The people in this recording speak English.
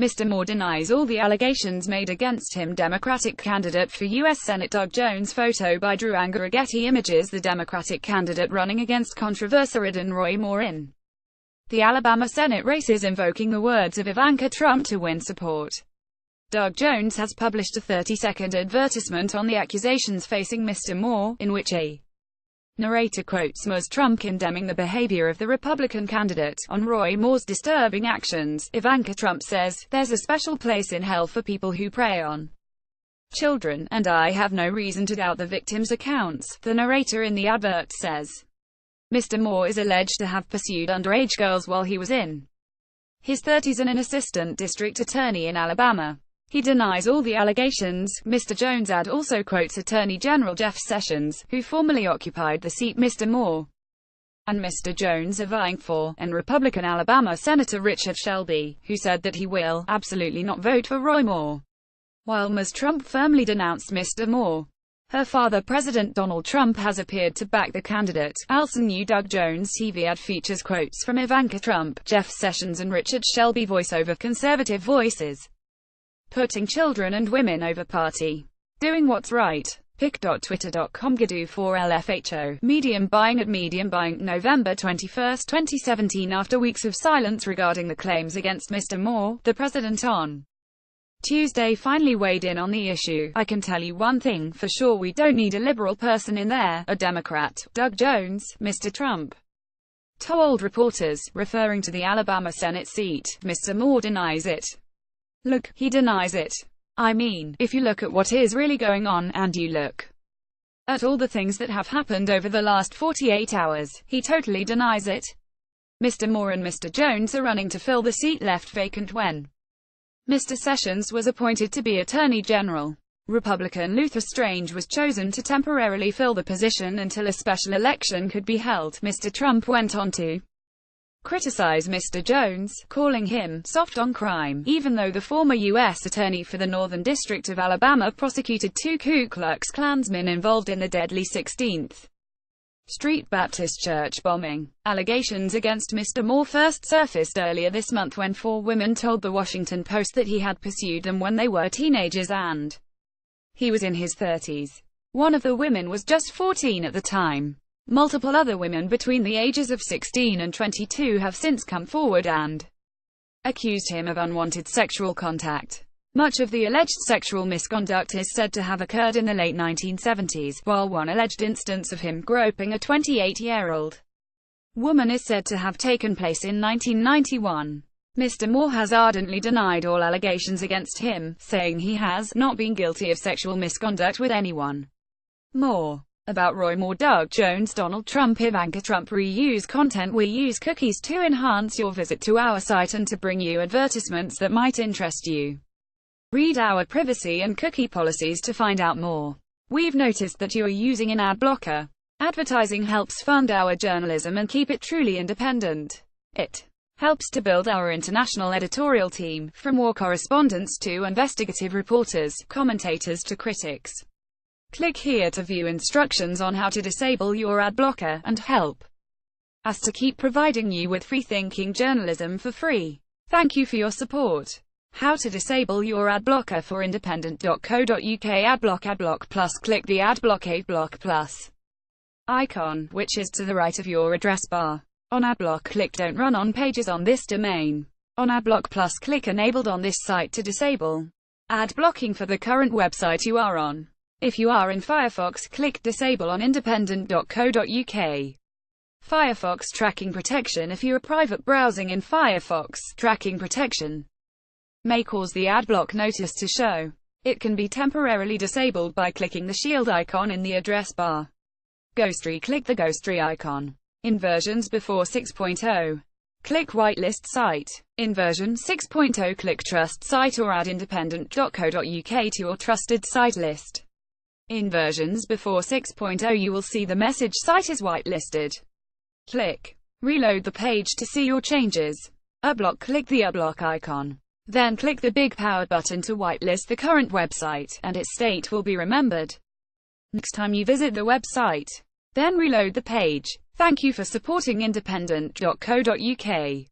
Mr. Moore denies all the allegations made against him. Democratic candidate for U.S. Senate Doug Jones photo by Drew. AngererGetty images the Democratic candidate running against controversy-ridden Roy Moore in the Alabama Senate race is invoking the words of Ivanka Trump to win support. Doug Jones has published a 30-second advertisement on the accusations facing Mr. Moore, in which a narrator quotes Ms. Trump condemning the behavior of the Republican candidate. On Roy Moore's disturbing actions, Ivanka Trump says, "There's a special place in hell for people who prey on children, and I have no reason to doubt the victims' accounts," the narrator in the advert says. Mr. Moore is alleged to have pursued underage girls while he was in his 30s and an assistant district attorney in Alabama. He denies all the allegations. Mr. Jones' ad also quotes Attorney General Jeff Sessions, who formerly occupied the seat Mr. Moore and Mr. Jones are vying for, and Republican Alabama Senator Richard Shelby, who said that he will absolutely not vote for Roy Moore, while Ms. Trump firmly denounced Mr. Moore. Her father, President Donald Trump, has appeared to back the candidate. Also new Doug Jones' TV ad features quotes from Ivanka Trump, Jeff Sessions and Richard Shelby, voiceover conservative voices, putting children and women over party. Doing what's right. pic.twitter.com Gadu4LFHO. Medium buying at Medium buying, November 21, 2017. After weeks of silence regarding the claims against Mr. Moore, the president on Tuesday finally weighed in on the issue. "I can tell you one thing for sure, we don't need a liberal person in there, a Democrat," Doug Jones, Mr. Trump, told reporters, referring to the Alabama Senate seat. Mr. Moore denies it. Look, he denies it. I mean, if you look at what is really going on, and you look at all the things that have happened over the last 48 hours, he totally denies it. Mr. Moore and Mr. Jones are running to fill the seat left vacant when Mr. Sessions was appointed to be Attorney General. Republican Luther Strange was chosen to temporarily fill the position until a special election could be held. Mr. Trump went on to criticize Mr. Jones, calling him soft on crime, even though the former U.S. Attorney for the Northern District of Alabama prosecuted 2 Ku Klux Klansmen involved in the deadly 16th Street Baptist Church bombing. Allegations against Mr. Moore first surfaced earlier this month when 4 women told The Washington Post that he had pursued them when they were teenagers and he was in his 30s. One of the women was just 14 at the time. Multiple other women between the ages of 16 and 22 have since come forward and accused him of unwanted sexual contact. Much of the alleged sexual misconduct is said to have occurred in the late 1970s, while one alleged instance of him groping a 28-year-old woman is said to have taken place in 1991. Mr. Moore has ardently denied all allegations against him, saying he has not been guilty of sexual misconduct with anyone. More about Roy Moore. Doug Jones, Donald Trump, Ivanka Trump reuse content. We use cookies to enhance your visit to our site and to bring you advertisements that might interest you. Read our privacy and cookie policies to find out more. We've noticed that you are using an ad blocker. Advertising helps fund our journalism and keep it truly independent. It helps to build our international editorial team, from war correspondents to investigative reporters, commentators to critics. Click here to view instructions on how to disable your ad blocker, and help us to keep providing you with free-thinking journalism for free. Thank you for your support. How to disable your ad blocker for independent.co.uk. Adblock Plus. Click the Adblock Plus icon, which is to the right of your address bar. On Adblock, click Don't Run on pages on this domain. On Adblock Plus, click Enabled on this site to disable ad blocking for the current website you are on. If you are in Firefox, click Disable on independent.co.uk. Firefox Tracking Protection. If you are private browsing in Firefox, tracking protection may cause the adblock notice to show. It can be temporarily disabled by clicking the shield icon in the address bar. Ghostry. Click the Ghostry icon. In versions before 6.0, click Whitelist Site. In version 6.0, click Trust Site or add independent.co.uk to your trusted site list. In versions before 6.0, you will see the message "Site is whitelisted." Click Reload the page to see your changes. Unblock. Click the unblock icon. Then click the big power button to whitelist the current website, and its state will be remembered next time you visit the website. Then reload the page. Thank you for supporting independent.co.uk.